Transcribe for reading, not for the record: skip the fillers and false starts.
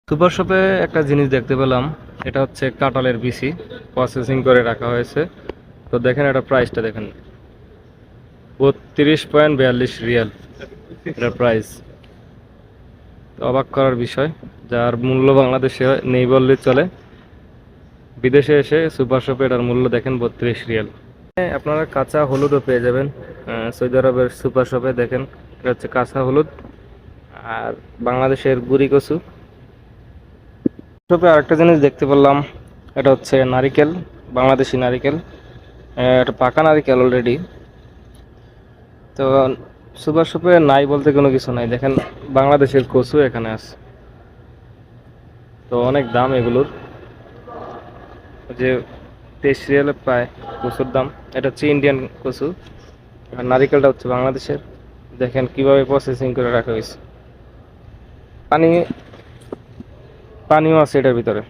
Super শপে একটা জিনিস দেখতে পেলাম, এটা হচ্ছে কাঁঠালের বিচি প্রসেসিং করে রাখা হয়েছে। তো দেখেন এটা প্রাইসটা দেখেন, 32.42 রিয়াল এটার প্রাইস। তো অবাক করার বিষয়, যার মূল্য বাংলাদেশে নেই বললেই চলে, বিদেশে এসে সুপার শপে এটার মূল্য দেখেন 32 রিয়াল। আপনারা কাঁচা হলুদও পেয়ে যাবেন সৌদি আরবের সুপার শপে। দেখেন এটা হচ্ছে কাঁচা হলুদ আর বাংলাদেশের গুঁড়ি কচু। শপে আরেকটা জিনিস দেখতে পেলাম, এটা হচ্ছে নারিকেল, বাংলাদেশি নারিকেল। এটা পাকা নারিকেল অলরেডি। তো সুপার শপে নাই বলতে কোনো কিছু নাই, দেখেন বাংলাদেশের কচু এখানে আছে। তো অনেক দাম এগুলোর, যে 23 রিয়ালে প্রায় কচুর দাম। এটা হচ্ছে ইন্ডিয়ান কচু আর নারিকেলটা হচ্ছে বাংলাদেশের। দেখেন কিভাবে প্রসেসিং করে রাখা হয়েছে। পানি পানিও আছে এটার ভিতরে।